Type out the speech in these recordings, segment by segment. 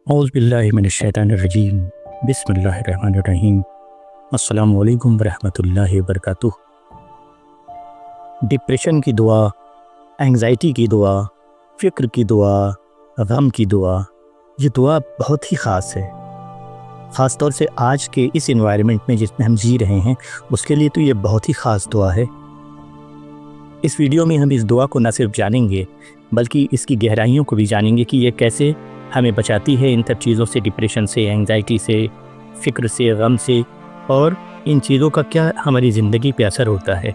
اعوذ باللہ من الشیطان الرجیم بسم اللہ الرحمن الرحیم السلام علیکم ورحمۃ اللہ وبرکاتہ۔ ڈپریشن کی دعا، انگزائٹی کی دعا، فکر کی دعا، غم کی دعا، یہ دعا بہت ہی خاص ہے۔ خاص طور سے آج کے اس انوائرمنٹ میں جس میں ہم جی رہے ہیں اس کے لیے تو یہ بہت ہی خاص دعا ہے۔ اس ویڈیو میں ہم اس دعا کو نہ صرف جانیں گے بلکہ اس کی گہرائیوں کو بھی جانیں گے کہ یہ کیسے ہمیں بچاتی ہے ان سب چیزوں سے، ڈپریشن سے، انگزائٹی سے، فکر سے، غم سے، اور ان چیزوں کا کیا ہماری زندگی پہ اثر ہوتا ہے۔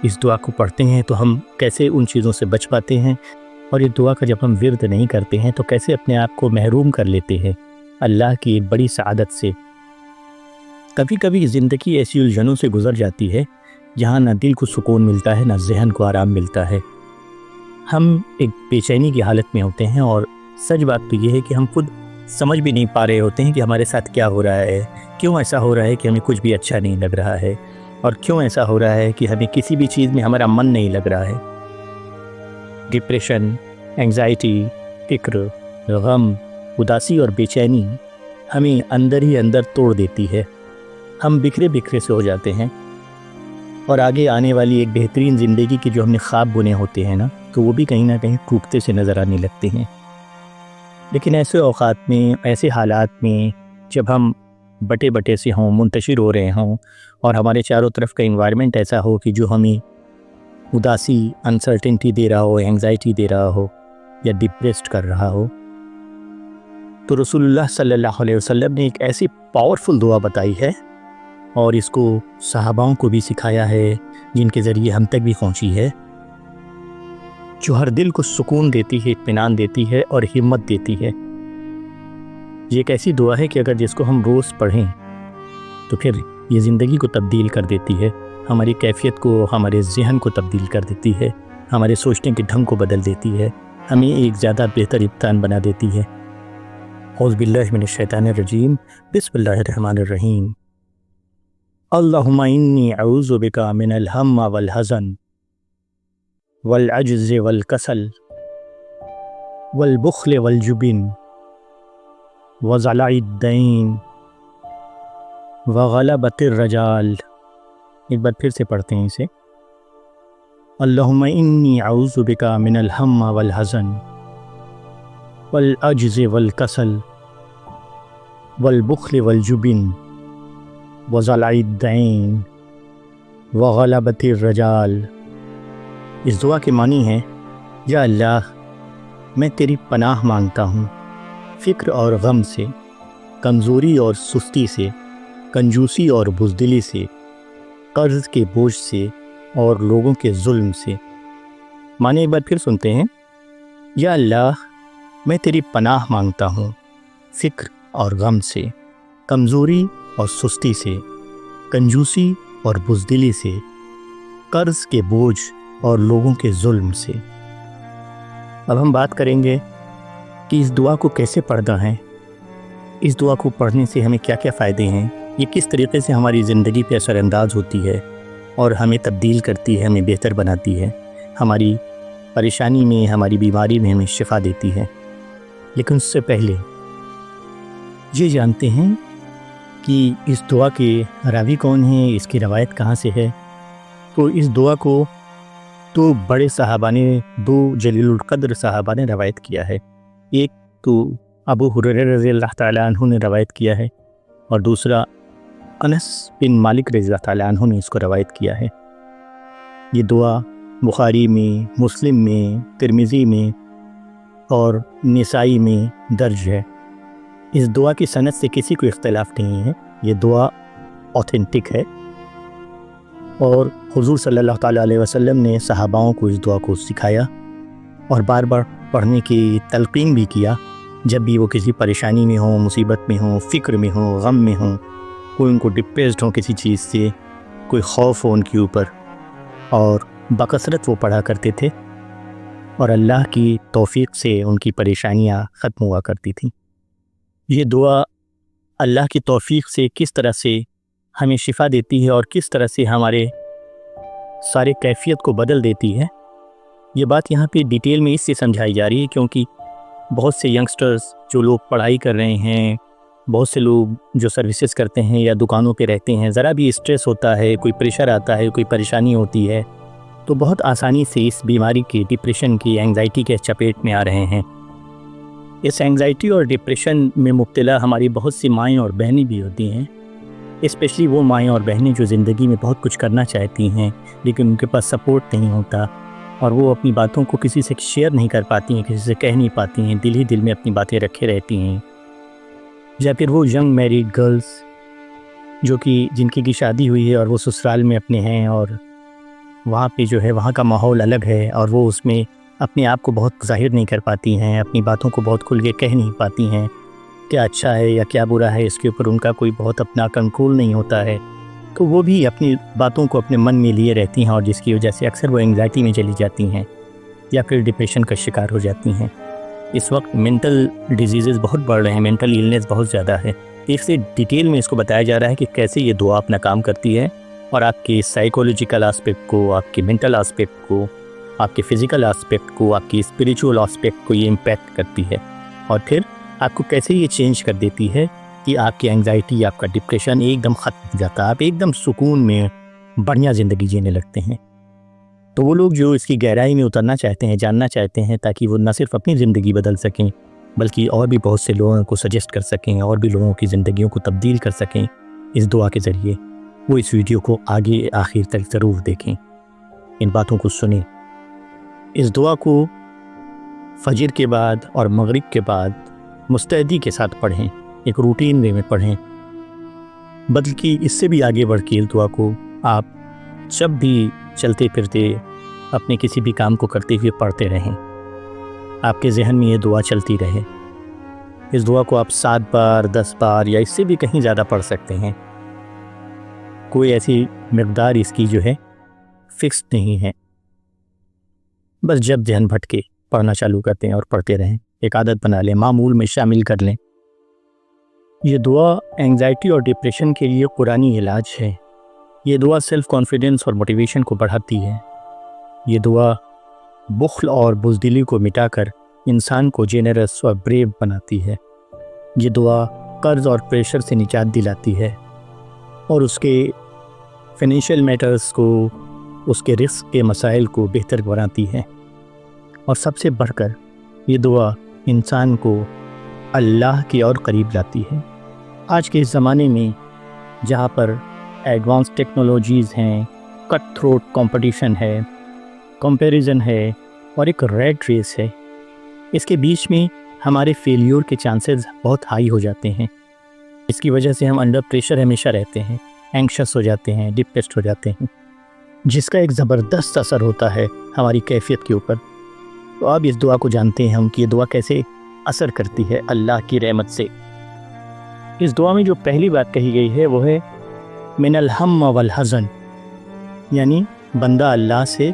اس دعا کو پڑھتے ہیں تو ہم کیسے ان چیزوں سے بچ پاتے ہیں، اور یہ دعا کا جب ہم ورد نہیں کرتے ہیں تو کیسے اپنے آپ کو محروم کر لیتے ہیں اللہ کی ایک بڑی سعادت سے۔ کبھی کبھی زندگی ایسی الجھنوں سے گزر جاتی ہے جہاں نہ دل کو سکون ملتا ہے نہ ذہن کو آرام ملتا ہے۔ ہم ایک بے چینی کی حالت میں ہوتے ہیں، اور سچ بات تو یہ ہے کہ ہم خود سمجھ بھی نہیں پا رہے ہوتے ہیں کہ ہمارے ساتھ کیا ہو رہا ہے، کیوں ایسا ہو رہا ہے کہ ہمیں کچھ بھی اچھا نہیں لگ رہا ہے، اور کیوں ایسا ہو رہا ہے کہ ہمیں کسی بھی چیز میں ہمارا من نہیں لگ رہا ہے۔ ڈپریشن، انگزائٹی، فکر، غم، اداسی اور بے چینی ہمیں اندر ہی اندر توڑ دیتی ہے۔ ہم بکھرے بکھرے سے ہو جاتے ہیں، اور آگے آنے والی ایک بہترین زندگی کے جو ہم نے خواب بنے ہوتے ہیں تو وہ بھی کہیں نہ کہیں ٹوٹتے سے نظر آنے لگتے ہیں۔ لیکن ایسے اوقات میں، ایسے حالات میں جب ہم بٹے بٹے سے ہوں، منتشر ہو رہے ہوں، اور ہمارے چاروں طرف کا انوائرمنٹ ایسا ہو کہ جو ہمیں اداسی، انسرٹنٹی دے رہا ہو، انگزائٹی دے رہا ہو، یا ڈپریسڈ کر رہا ہو، تو رسول اللہ صلی اللہ علیہ وسلم نے ایک ایسی پاورفل دعا بتائی ہے، اور اس کو صحاباؤں کو بھی سکھایا ہے، جن کے ذریعے ہم تک بھی پہنچی ہے، جو ہر دل کو سکون دیتی ہے، اطمینان دیتی ہے اور ہمت دیتی ہے۔ یہ ایک ایسی دعا ہے کہ اگر جس کو ہم روز پڑھیں تو پھر یہ زندگی کو تبدیل کر دیتی ہے، ہماری کیفیت کو، ہمارے ذہن کو تبدیل کر دیتی ہے، ہمارے سوچنے کے ڈھنگ کو بدل دیتی ہے، ہمیں ایک زیادہ بہتر انسان بنا دیتی ہے۔ اعوذ باللہ من الشیطان الرجیم بسم اللہ الرحمن الرحیم۔ اللہم انی اعوذ بک من الہم والحزن والعجز والکسل والبخل والجبن وضلع الدین وغلبۃ الرجال۔ ایک بار پھر سے پڑھتے ہیں اسے۔ اللہم انی اعوذ بک من الہم والحزن والعجز والکسل والبخل والجبن وضلع الدین وغلبۃ الرجال۔ اس دعا کے معنی ہے، یا اللہ، میں تیری پناہ مانگتا ہوں فکر اور غم سے، کمزوری اور سستی سے، کنجوسی اور بزدلی سے، قرض کے بوجھ سے اور لوگوں کے ظلم سے۔ معنی ایک بار پھر سنتے ہیں۔ یا اللہ، میں تیری پناہ مانگتا ہوں فکر اور غم سے، کمزوری اور سستی سے، کنجوسی اور بزدلی سے، قرض کے بوجھ اور لوگوں کے ظلم سے۔ اب ہم بات کریں گے کہ اس دعا کو کیسے پڑھنا ہے، اس دعا کو پڑھنے سے ہمیں کیا کیا فائدے ہیں، یہ کس طریقے سے ہماری زندگی پہ اثر انداز ہوتی ہے اور ہمیں تبدیل کرتی ہے، ہمیں بہتر بناتی ہے، ہماری پریشانی میں، ہماری بیماری میں ہمیں شفا دیتی ہے۔ لیکن اس سے پہلے یہ جانتے ہیں کہ اس دعا کے راوی کون ہیں، اس کی روایت کہاں سے ہے۔ تو اس دعا کو دو بڑے صحابہ نے، دو جلیل القدر صحابہ نے روایت کیا ہے۔ ایک تو ابو ہریرہ رضی اللہ تعالیٰ عنہ نے روایت کیا ہے، اور دوسرا انس بن مالک رضی اللہ تعالیٰ عنہ نے اس کو روایت کیا ہے۔ یہ دعا بخاری میں، مسلم میں، ترمذی میں اور نسائی میں درج ہے۔ اس دعا کی سند سے کسی کو اختلاف نہیں ہے، یہ دعا اوتھینٹک ہے، اور حضور صلی اللہ تعالیٰ علیہ وسلم نے صحاباؤں کو اس دعا کو سکھایا اور بار بار پڑھنے کی تلقین بھی کیا، جب بھی وہ کسی پریشانی میں ہوں، مصیبت میں ہوں، فکر میں ہوں، غم میں ہوں، کوئی ان کو ڈپریسڈ ہوں کسی چیز سے، کوئی خوف ہو ان کے اوپر، اور بکثرت وہ پڑھا کرتے تھے، اور اللہ کی توفیق سے ان کی پریشانیاں ختم ہوا کرتی تھیں۔ یہ دعا اللہ کی توفیق سے کس طرح سے ہمیں شفا دیتی ہے اور کس طرح سے ہمارے سارے کیفیت کو بدل دیتی ہے، یہ بات یہاں پہ ڈیٹیل میں اس سے سمجھائی جا رہی ہے کیونکہ بہت سے ینگسٹرز جو لوگ پڑھائی کر رہے ہیں، بہت سے لوگ جو سروسز کرتے ہیں یا دکانوں پہ رہتے ہیں، ذرا بھی اسٹریس ہوتا ہے، کوئی پریشر آتا ہے، کوئی پریشانی ہوتی ہے، تو بہت آسانی سے اس بیماری کی، ڈپریشن کی، اینگزائٹی کے چپیٹ میں آ رہے ہیں۔ اس اینگزائٹی اور ڈپریشن میں مبتلا ہماری بہت سی مائیں اور بہنیں بھی ہوتی ہیں، اسپیشلی وہ مائیں اور بہنیں جو زندگی میں بہت کچھ کرنا چاہتی ہیں لیکن ان کے پاس سپورٹ نہیں ہوتا، اور وہ اپنی باتوں کو کسی سے شیئر نہیں کر پاتی ہیں، کسی سے کہہ نہیں پاتی ہیں، دل ہی دل میں اپنی باتیں رکھے رہتی ہیں۔ یا پھر وہ ینگ میریڈ گرلز جن کی شادی ہوئی ہے اور وہ سسرال میں اپنے ہیں، اور وہاں پہ جو ہے وہاں کا ماحول الگ ہے، اور وہ اس میں اپنے آپ کو بہت ظاہر نہیں کر پاتی ہیں، اپنی باتوں کو بہت کھل کے کہہ نہیں پاتی ہیں، کیا اچھا ہے یا کیا برا ہے اس کے اوپر ان کا کوئی بہت اپنا کنٹرول نہیں ہوتا ہے، تو وہ بھی اپنی باتوں کو اپنے من میں لیے رہتی ہیں، اور جس کی وجہ سے اکثر وہ اینگزائٹی میں چلی جاتی ہیں یا پھر ڈپریشن کا شکار ہو جاتی ہیں۔ اس وقت مینٹل ڈیزیزز بہت بڑھ رہے ہیں، مینٹل ایلنس بہت زیادہ ہے۔ اس سے ڈیٹیل میں اس کو بتایا جا رہا ہے کہ کیسے یہ دعا اپنا کام کرتی ہے اور آپ کے سائیکولوجیکل آسپیکٹ کو، آپ کے مینٹل آسپیکٹ کو، آپ کے فزیکل آسپیکٹ کو، آپ کی اسپریچول آسپیکٹ کو یہ امپیکٹ کرتی ہے، اور پھر آپ کو کیسے یہ چینج کر دیتی ہے کہ آپ کی اینگزائٹی، آپ کا ڈپریشن ایک دم ختم ہو جاتا ہے، آپ ایک دم سکون میں بڑھیا زندگی جینے لگتے ہیں۔ تو وہ لوگ جو اس کی گہرائی میں اترنا چاہتے ہیں، جاننا چاہتے ہیں، تاکہ وہ نہ صرف اپنی زندگی بدل سکیں بلکہ اور بھی بہت سے لوگوں کو سجیسٹ کر سکیں، اور بھی لوگوں کی زندگیوں کو تبدیل کر سکیں اس دعا کے ذریعے، وہ اس ویڈیو کو آگے آخر تک ضرور دیکھیں، ان باتوں کو سنیں۔ اس دعا کو فجر کے بعد اور مغرب کے بعد مستعدی کے ساتھ پڑھیں، ایک روٹین وے میں پڑھیں، بلکہ اس سے بھی آگے بڑھ کے اس دعا کو آپ جب بھی چلتے پھرتے اپنے کسی بھی کام کو کرتے ہوئے پڑھتے رہیں، آپ کے ذہن میں یہ دعا چلتی رہے۔ اس دعا کو آپ 7 بار، 10 بار یا اس سے بھی کہیں زیادہ پڑھ سکتے ہیں، کوئی ایسی مقدار اس کی جو ہے فکس نہیں ہے، بس جب ذہن بھٹکے پڑھنا چالو کرتے ہیں اور پڑھتے رہیں، ایک عادت بنا لیں، معمول میں شامل کر لیں۔ یہ دعا اینگزائٹی اور ڈپریشن کے لیے قرآنی علاج ہے۔ یہ دعا سیلف کانفیڈنس اور موٹیویشن کو بڑھاتی ہے۔ یہ دعا بخل اور بزدلی کو مٹا کر انسان کو جینرس اور بریو بناتی ہے۔ یہ دعا قرض اور پریشر سے نجات دلاتی ہے اور اس کے فائنینشیل میٹرز کو، اس کے رزق کے مسائل کو بہتر بناتی ہے، اور سب سے بڑھ کر یہ دعا انسان کو اللہ کی اور قریب لاتی ہے۔ آج کے اس زمانے میں جہاں پر ایڈوانس ٹیکنالوجیز ہیں، کٹ تھروٹ کمپٹیشن ہے، کمپیریزن ہے، اور ایک ریٹ ریس ہے، اس کے بیچ میں ہمارے فیلیور کے چانسز بہت ہائی ہو جاتے ہیں۔ اس کی وجہ سے ہم انڈر پریشر ہمیشہ رہتے ہیں، اینکشس ہو جاتے ہیں، ڈپریسڈ ہو جاتے ہیں، جس کا ایک زبردست اثر ہوتا ہے ہماری کیفیت کے اوپر۔ تو اب اس دعا کو جانتے ہیں ہم کہ یہ دعا کیسے اثر کرتی ہے اللہ کی رحمت سے۔ اس دعا میں جو پہلی بات کہی گئی ہے وہ ہے من الہم والحزن، یعنی بندہ اللہ سے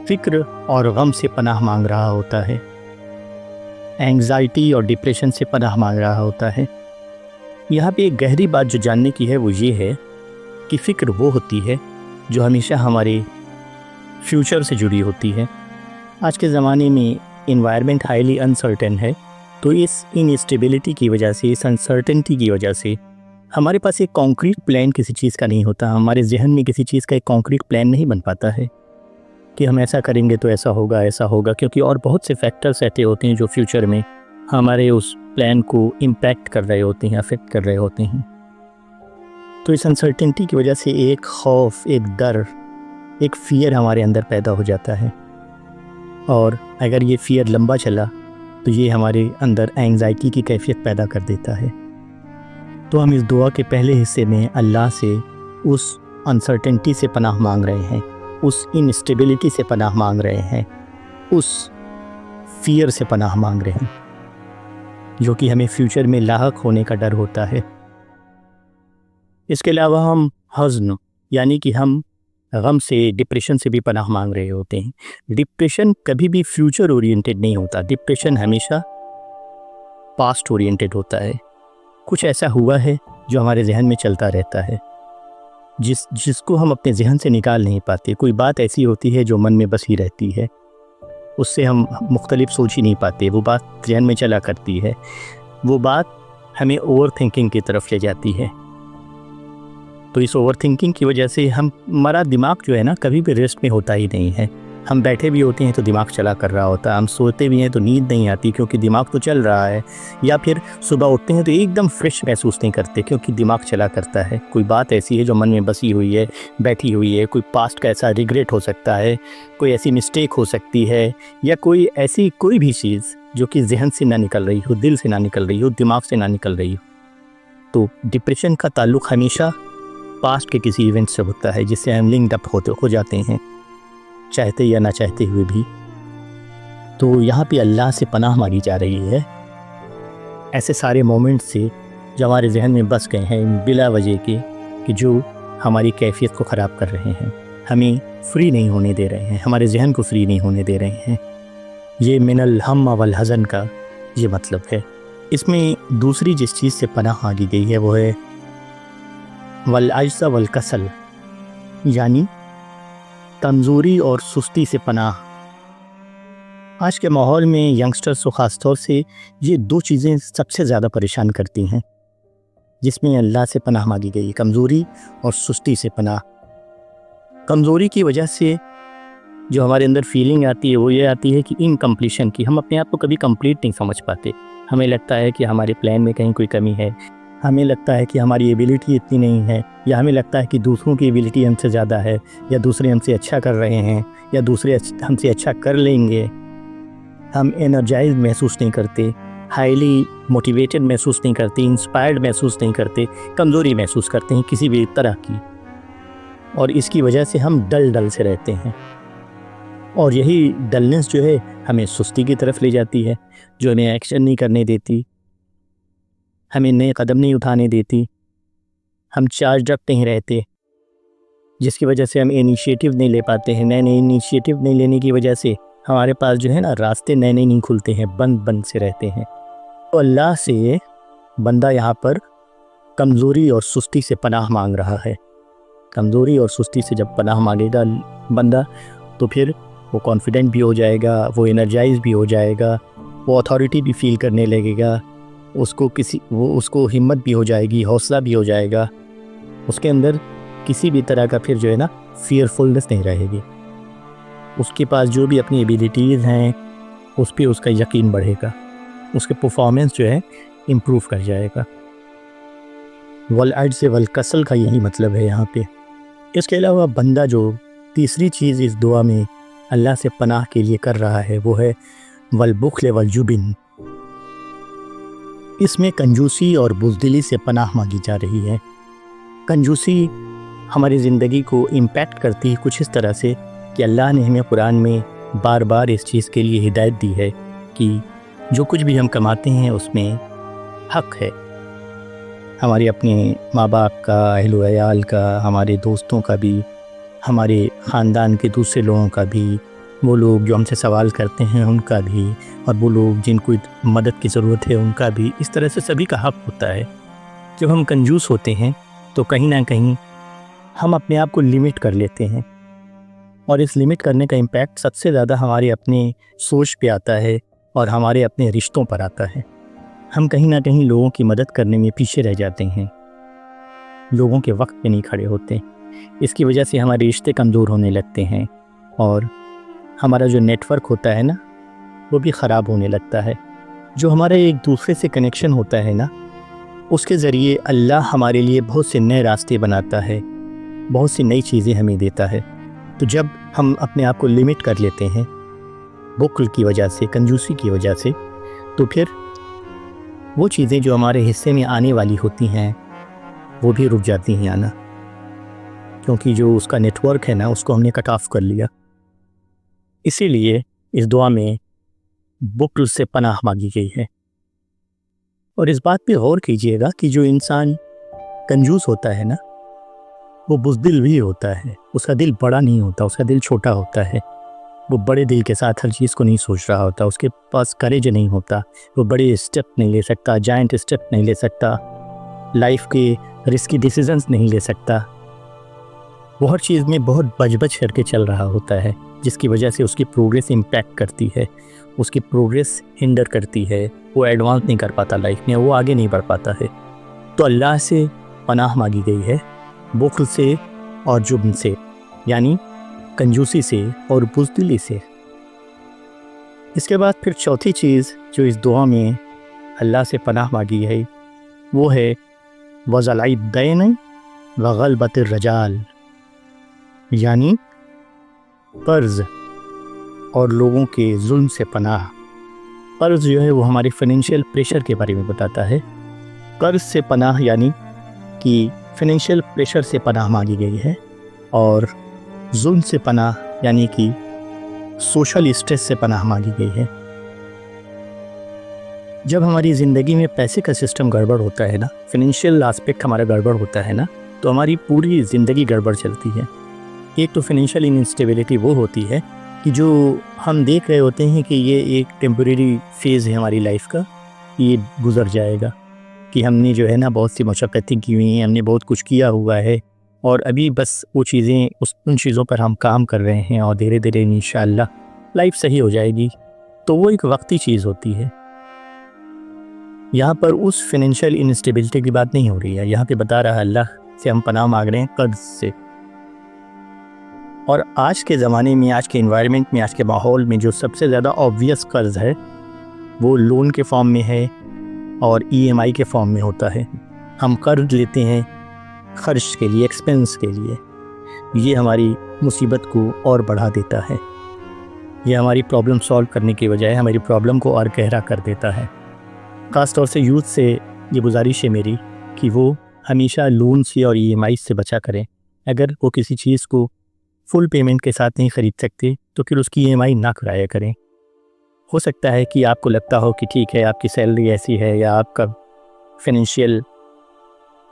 فکر اور غم سے پناہ مانگ رہا ہوتا ہے، اینگزائٹی اور ڈپریشن سے پناہ مانگ رہا ہوتا ہے۔ یہاں پہ ایک گہری بات جو جاننے کی ہے وہ یہ ہے کہ فکر وہ ہوتی ہے جو ہمیشہ ہمارے فیوچر سے جڑی ہوتی ہے۔ آج کے زمانے میں انوائرمنٹ ہائیلی انسرٹن ہے، تو اس انسٹیبلٹی کی وجہ سے، اس انسرٹنٹی کی وجہ سے ہمارے پاس ایک کانکریٹ پلان کسی چیز کا نہیں ہوتا، ہمارے ذہن میں کسی چیز کا ایک کانکریٹ پلان نہیں بن پاتا ہے کہ ہم ایسا کریں گے تو ایسا ہوگا، ایسا ہوگا، کیونکہ اور بہت سے فیکٹرز ایسے ہوتے ہیں جو فیوچر میں ہمارے اس پلان کو امپیکٹ کر رہے ہوتے ہیں، افیکٹ کر رہے ہوتے ہیں۔ تو اس انسرٹنٹی کی وجہ سے ایک خوف، ایک ڈر، ایک فیئر ہمارے اندر پیدا ہو جاتا ہے، اور اگر یہ فیئر لمبا چلا تو یہ ہمارے اندر اینگزائٹی کی کیفیت پیدا کر دیتا ہے۔ تو ہم اس دعا کے پہلے حصے میں اللہ سے اس انسرٹنٹی سے پناہ مانگ رہے ہیں، اس انسٹیبلٹی سے پناہ مانگ رہے ہیں، اس فیئر سے پناہ مانگ رہے ہیں جو کہ ہمیں فیوچر میں لاحق ہونے کا ڈر ہوتا ہے۔ اس کے علاوہ ہم حزن، یعنی کہ ہم غم سے، ڈپریشن سے بھی پناہ مانگ رہے ہوتے ہیں۔ ڈپریشن کبھی بھی فیوچر اورینٹیڈ نہیں ہوتا، ڈپریشن ہمیشہ پاسٹ اورینٹیڈ ہوتا ہے۔ کچھ ایسا ہوا ہے جو ہمارے ذہن میں چلتا رہتا ہے، جس کو ہم اپنے ذہن سے نکال نہیں پاتے۔ کوئی بات ایسی ہوتی ہے جو من میں بسی رہتی ہے، اس سے ہم مختلف سوچ ہی نہیں پاتے، وہ بات ذہن میں چلا کرتی ہے، وہ بات ہمیں اوور تھنکنگ کی طرف لے جاتی ہے۔ تو اس اوور تھنکنگ کی وجہ سے ہمارا دماغ جو ہے نا کبھی بھی ریسٹ میں ہوتا ہی نہیں ہے۔ ہم بیٹھے بھی ہوتے ہیں تو دماغ چلا کر رہا ہوتا ہے، ہم سوتے بھی ہیں تو نیند نہیں آتی کیونکہ دماغ تو چل رہا ہے، یا پھر صبح اٹھتے ہیں تو ایک دم فریش محسوس نہیں کرتے کیونکہ دماغ چلا کرتا ہے۔ کوئی بات ایسی ہے جو من میں بسی ہوئی ہے، بیٹھی ہوئی ہے، کوئی پاسٹ کا ایسا ریگریٹ ہو سکتا ہے، کوئی ایسی مسٹیک ہو سکتی ہے، یا کوئی ایسی کوئی بھی چیز جو کہ ذہن سے نہ نکل رہی ہو، دل سے نہ نکل رہی ہو، دماغ سے نہ نکل رہی ہو۔ تو ڈپریشن کا تعلق ہمیشہ پاسٹ کے کسی ایونٹ سے ہوتا ہے جس سے ہم لنکڈ اپ ہو جاتے ہیں، چاہتے یا نہ چاہتے ہوئے بھی۔ تو یہاں پہ اللہ سے پناہ مانگی جا رہی ہے ایسے سارے مومنٹ سے جو ہمارے ذہن میں بس گئے ہیں بلا وجہ کے، کہ جو ہماری کیفیت کو خراب کر رہے ہیں، ہمیں فری نہیں ہونے دے رہے ہیں، ہمارے ذہن کو فری نہیں ہونے دے رہے ہیں۔ یہ من الہم والحزن کا یہ مطلب ہے۔ اس میں دوسری جس چیز سے پناہ مانگی گئی ہے وہ ہے والعجز والکسل، یعنی کمزوری اور سستی سے پناہ۔ آج کے ماحول میں ینگسٹرز کو خاص طور سے یہ دو چیزیں سب سے زیادہ پریشان کرتی ہیں جس میں اللہ سے پناہ مانگی گئی، کمزوری اور سستی سے پناہ۔ کمزوری کی وجہ سے جو ہمارے اندر فیلنگ آتی ہے وہ یہ آتی ہے کہ انکمپلیشن کی، ہم اپنے آپ کو کبھی کمپلیٹ نہیں سمجھ پاتے، ہمیں لگتا ہے کہ ہمارے پلان میں کہیں کوئی کمی ہے، ہمیں لگتا ہے کہ ہماری ایبیلٹی اتنی نہیں ہے، یا ہمیں لگتا ہے کہ دوسروں کی ایبیلٹی ہم سے زیادہ ہے، یا دوسرے ہم سے اچھا کر رہے ہیں، یا دوسرے ہم سے اچھا کر لیں گے۔ ہم انرجائز محسوس نہیں کرتے، ہائیلی موٹیویٹڈ محسوس نہیں کرتے، انسپائرڈ محسوس نہیں کرتے، کمزوری محسوس کرتے ہیں کسی بھی طرح کی، اور اس کی وجہ سے ہم ڈل سے رہتے ہیں، اور یہی ڈلنس جو ہے ہمیں سستی کی طرف لے جاتی ہے، جو ہمیں ایکشن نہیں کرنے دیتی، ہمیں نئے قدم نہیں اٹھانے دیتی، ہم چارجڈ اپ نہیں رہتے، جس کی وجہ سے ہم انیشیٹو نہیں لے پاتے ہیں۔ نئے انیشیٹو نہیں لینے کی وجہ سے ہمارے پاس جو ہے نا راستے نئے نہیں کھلتے ہیں، بند سے رہتے ہیں۔ تو اللہ سے بندہ یہاں پر کمزوری اور سستی سے پناہ مانگ رہا ہے۔ کمزوری اور سستی سے جب پناہ مانگے گا بندہ تو پھر وہ کانفیڈنٹ بھی ہو جائے گا، وہ انرجائز بھی ہو جائے گا، وہ اتھارٹی بھی فیل کرنے لگے گا، اس کو ہمت بھی ہو جائے گی، حوصلہ بھی ہو جائے گا، اس کے اندر کسی بھی طرح کا پھر جو ہے نا فیئرفلنس نہیں رہے گی، اس کے پاس جو بھی اپنی ایبیلٹیز ہیں اس پہ اس کا یقین بڑھے گا، اس کے پرفارمنس جو ہے امپروو کر جائے گا۔ والعجز والکسل کا یہی مطلب ہے یہاں پہ۔ اس کے علاوہ بندہ جو تیسری چیز اس دعا میں اللہ سے پناہ کے لیے کر رہا ہے وہ ہے والبخل والجبن۔ اس میں کنجوسی اور بزدلی سے پناہ مانگی جا رہی ہے۔ کنجوسی ہماری زندگی کو امپیکٹ کرتی ہے کچھ اس طرح سے کہ اللہ نے ہمیں قرآن میں بار بار اس چیز کے لیے ہدایت دی ہے کہ جو کچھ بھی ہم کماتے ہیں اس میں حق ہے، ہمارے اپنے ماں باپ کا، اہل و عیال کا، ہمارے دوستوں کا بھی، ہمارے خاندان کے دوسرے لوگوں کا بھی، وہ لوگ جو ہم سے سوال کرتے ہیں ان کا بھی، اور وہ لوگ جن کو مدد کی ضرورت ہے ان کا بھی۔ اس طرح سے سبھی کا حق ہوتا ہے۔ جب ہم کنجوس ہوتے ہیں تو کہیں نہ کہیں ہم اپنے آپ کو لیمٹ کر لیتے ہیں، اور اس لیمٹ کرنے کا امپیکٹ سب سے زیادہ ہمارے اپنے سوچ پہ آتا ہے اور ہمارے اپنے رشتوں پر آتا ہے۔ ہم کہیں نہ کہیں لوگوں کی مدد کرنے میں پیچھے رہ جاتے ہیں، لوگوں کے وقت پہ نہیں کھڑے ہوتے۔ اس کی وجہ سے ہمارے رشتے کمزور ہونے لگتے ہیں، اور ہمارا جو نیٹ ورک ہوتا ہے نا وہ بھی خراب ہونے لگتا ہے۔ جو ہمارا ایک دوسرے سے کنیکشن ہوتا ہے نا، اس کے ذریعے اللہ ہمارے لیے بہت سے نئے راستے بناتا ہے، بہت سی نئی چیزیں ہمیں دیتا ہے۔ تو جب ہم اپنے آپ کو لمٹ کر لیتے ہیں بخل کی وجہ سے، کنجوسی کی وجہ سے، تو پھر وہ چیزیں جو ہمارے حصے میں آنے والی ہوتی ہیں وہ بھی رک جاتی ہیں آنا، کیونکہ جو اس کا نیٹ ورک ہے نا اس کو ہم نے کٹ آف کر لیا۔ اسی لیے اس دعا میں بخل سے پناہ مانگی گئی ہے۔ اور اس بات پہ غور کیجئے گا کہ جو انسان کنجوس ہوتا ہے نا وہ بزدل بھی ہوتا ہے، اس کا دل بڑا نہیں ہوتا، اس کا دل چھوٹا ہوتا ہے۔ وہ بڑے دل کے ساتھ ہر چیز کو نہیں سوچ رہا ہوتا، اس کے پاس کریج نہیں ہوتا، وہ بڑے اسٹیپ نہیں لے سکتا، جائنٹ اسٹیپ نہیں لے سکتا، لائف کے رسکی ڈیسیزنز نہیں لے سکتا، وہ ہر چیز میں بہت بچ کر کے چل رہا ہوتا ہے۔ جس کی وجہ سے اس کی پروگریس امپیکٹ کرتی ہے، اس کی پروگریس ہنڈر کرتی ہے، وہ ایڈوانس نہیں کر پاتا لائف میں، وہ آگے نہیں بڑھ پاتا ہے۔ تو اللہ سے پناہ مانگی گئی ہے بخل سے اور جبن سے، یعنی کنجوسی سے اور بزدلی سے۔ اس کے بعد پھر چوتھی چیز جو اس دعا میں اللہ سے پناہ مانگی ہے وہ ہے وضلع الدین وغلبۃ الرجال، یعنی قرض اور لوگوں کے ظلم سے پناہ۔ قرض جو ہے وہ ہمارے فائنینشیل پریشر کے بارے میں بتاتا ہے۔ قرض سے پناہ یعنی کہ فائنینشیل پریشر سے پناہ مانگی گئی ہے، اور ظلم سے پناہ یعنی کہ سوشل اسٹریس سے پناہ مانگی گئی ہے۔ جب ہماری زندگی میں پیسے کا سسٹم گڑبڑ ہوتا ہے نا، فائنینشیل آسپیکٹ ہمارا گڑبڑ ہوتا ہے نا، تو ہماری پوری زندگی گڑبڑ چلتی ہے۔ ایک تو فائنینشیل انسٹیبلٹی وہ ہوتی ہے کہ جو ہم دیکھ رہے ہوتے ہیں کہ یہ ایک ٹیمپریری فیز ہے ہماری لائف کا، یہ گزر جائے گا، کہ ہم نے جو ہے نا بہت سی مشقتیں کی ہوئی ہیں، ہم نے بہت کچھ کیا ہوا ہے، اور ابھی بس وہ چیزیں ان چیزوں پر ہم کام کر رہے ہیں، اور دھیرے دھیرے انشاءاللہ لائف صحیح ہو جائے گی۔ تو وہ ایک وقتی چیز ہوتی ہے۔ یہاں پر اس فائنینشیل انسٹیبلٹی کی بات نہیں ہو رہی ہے، یہاں پہ بتا رہا ہے اللہ سے ہم پناہ مانگ رہے ہیں قرض سے۔ اور آج کے زمانے میں، آج کے انوائرمنٹ میں، آج کے ماحول میں جو سب سے زیادہ آبویس قرض ہے وہ لون کے فارم میں ہے اور ای ایم آئی کے فارم میں ہوتا ہے۔ ہم قرض لیتے ہیں خرچ کے لیے، ایکسپنس کے لیے۔ یہ ہماری مصیبت کو اور بڑھا دیتا ہے، یہ ہماری پرابلم سالو کرنے کی بجائے ہماری پرابلم کو اور گہرا کر دیتا ہے۔ خاص طور سے یوتھ سے یہ گزارش ہے میری کہ وہ ہمیشہ لون سے اور ای ایم آئی سے بچا کریں۔ اگر وہ کسی چیز کو فل پیمنٹ کے ساتھ نہیں خرید سکتے تو پھر اس کی ای ایم آئی نہ کرایا کریں۔ ہو سکتا ہے کہ آپ کو لگتا ہو کہ ٹھیک ہے آپ کی سیلری ایسی ہے یا آپ کا فائنینشیل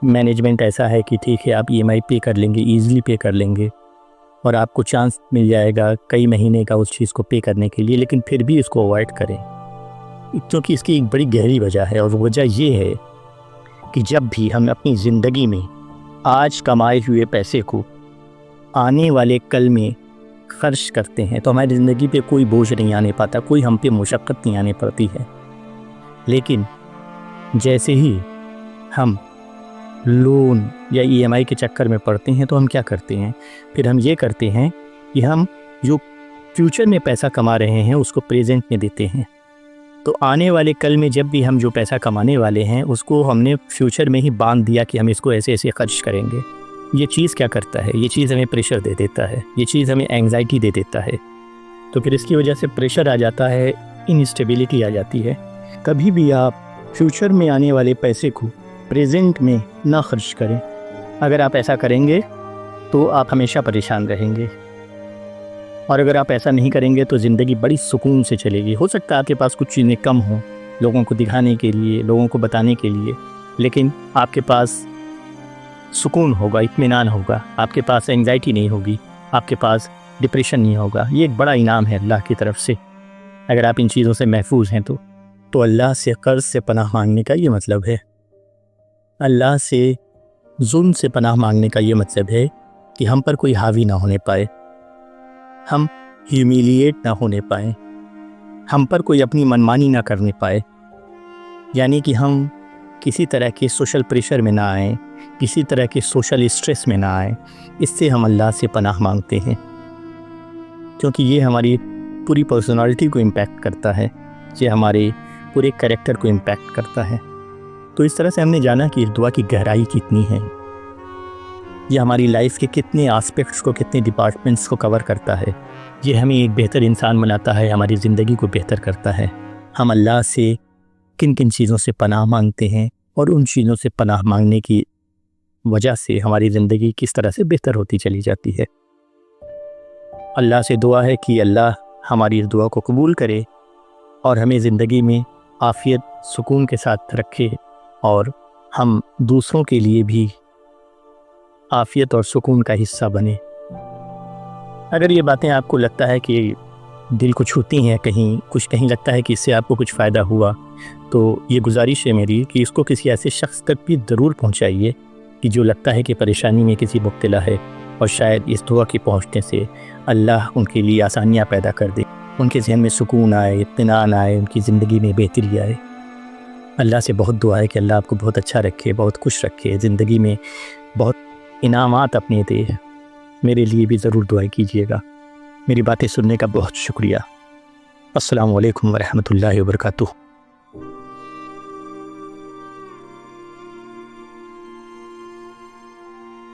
مینجمنٹ ایسا ہے کہ ٹھیک ہے آپ ای ایم آئی پے کر لیں گے، ایزلی پے کر لیں گے، اور آپ کو چانس مل جائے گا کئی مہینے کا اس چیز کو پے کرنے کے لیے، لیکن پھر بھی اس کو اوائڈ کریں، کیونکہ اس کی ایک بڑی گہری وجہ ہے۔ اور وجہ یہ ہے کہ جب بھی ہم اپنی زندگی میں آج کمائے ہوئے پیسے کو آنے والے کل میں خرچ کرتے ہیں تو ہماری زندگی پہ کوئی بوجھ نہیں آنے پاتا، کوئی ہم پہ مشقت نہیں آنے پڑتی ہے۔ لیکن جیسے ہی ہم لون یا ای ایم آئی کے چکر میں پڑتے ہیں تو ہم کیا کرتے ہیں؟ پھر ہم یہ کرتے ہیں کہ ہم جو فیوچر میں پیسہ کما رہے ہیں اس کو پریزنٹ میں دیتے ہیں۔ تو آنے والے کل میں جب بھی ہم جو پیسہ کمانے والے ہیں اس کو ہم نے فیوچر میں ہی باندھ دیا کہ ہم اس کو ایسے ایسے خرچ کریں گے۔ یہ چیز کیا کرتا ہے؟ یہ چیز ہمیں پریشر دے دیتا ہے، یہ چیز ہمیں اینگزائٹی دے دیتا ہے۔ تو پھر اس کی وجہ سے پریشر آ جاتا ہے، انسٹیبلٹی آ جاتی ہے۔ کبھی بھی آپ فیوچر میں آنے والے پیسے کو پریزنٹ میں نہ خرچ کریں۔ اگر آپ ایسا کریں گے تو آپ ہمیشہ پریشان رہیں گے، اور اگر آپ ایسا نہیں کریں گے تو زندگی بڑی سکون سے چلے گی۔ ہو سکتا ہے آپ کے پاس کچھ چیزیں کم ہوں لوگوں کو دکھانے کے لیے، لوگوں کو بتانے کے لیے، لیکن آپ کے پاس سکون ہوگا، اطمینان ہوگا، آپ کے پاس اینگزائٹی نہیں ہوگی، آپ کے پاس ڈپریشن نہیں ہوگا۔ یہ ایک بڑا انعام ہے اللہ کی طرف سے اگر آپ ان چیزوں سے محفوظ ہیں تو اللہ سے قرض سے پناہ مانگنے کا یہ مطلب ہے۔ اللہ سے ظلم سے پناہ مانگنے کا یہ مطلب ہے کہ ہم پر کوئی حاوی نہ ہونے پائے، ہم ہیومیلیٹ نہ ہونے پائیں، ہم پر کوئی اپنی منمانی نہ کرنے پائے، یعنی کہ ہم کسی طرح کے سوشل پریشر میں نہ آئیں، کسی طرح کے سوشل اسٹریس میں نہ آئیں۔ اس سے ہم اللہ سے پناہ مانگتے ہیں، کیونکہ یہ ہماری پوری پرسنالٹی کو امپیکٹ کرتا ہے، یہ ہمارے پورے کریکٹر کو امپیکٹ کرتا ہے۔ تو اس طرح سے ہم نے جانا کہ اس دعا کی گہرائی کتنی ہے، یہ ہماری لائف کے کتنے آسپیکٹس کو، کتنے ڈپارٹمنٹس کو کور کرتا ہے۔ یہ ہمیں ایک بہتر انسان بناتا ہے، ہماری زندگی کو بہتر کرتا ہے۔ ہم اللہ سے کن کن چیزوں سے پناہ مانگتے ہیں، اور ان چیزوں سے پناہ مانگنے کی وجہ سے ہماری زندگی کس طرح سے بہتر ہوتی چلی جاتی ہے۔ اللہ سے دعا ہے کہ اللہ ہماری اس دعا کو قبول کرے اور ہمیں زندگی میں عافیت، سکون کے ساتھ رکھے، اور ہم دوسروں کے لیے بھی عافیت اور سکون کا حصہ بنے۔ اگر یہ باتیں آپ کو لگتا ہے کہ دل کو چھوتی ہیں، کہیں لگتا ہے کہ اس سے آپ کو کچھ فائدہ ہوا، تو یہ گزارش ہے میری کہ اس کو کسی ایسے شخص تک بھی ضرور پہنچائیے کہ جو لگتا ہے کہ پریشانی میں کسی مبتلا ہے، اور شاید اس دعا کے پہنچنے سے اللہ ان کے لیے آسانیاں پیدا کر دے، ان کے ذہن میں سکون آئے، اطمینان آئے، ان کی زندگی میں بہتری آئے۔ اللہ سے بہت دعا ہے کہ اللہ آپ کو بہت اچھا رکھے، بہت خوش رکھے، زندگی میں بہت انعامات اپنے دے۔ میرے لیے بھی ضرور دعائیں کیجیے گا۔ میری باتیں سننے کا بہت شکریہ۔ السلام علیکم ورحمۃ اللہ وبرکاتہ۔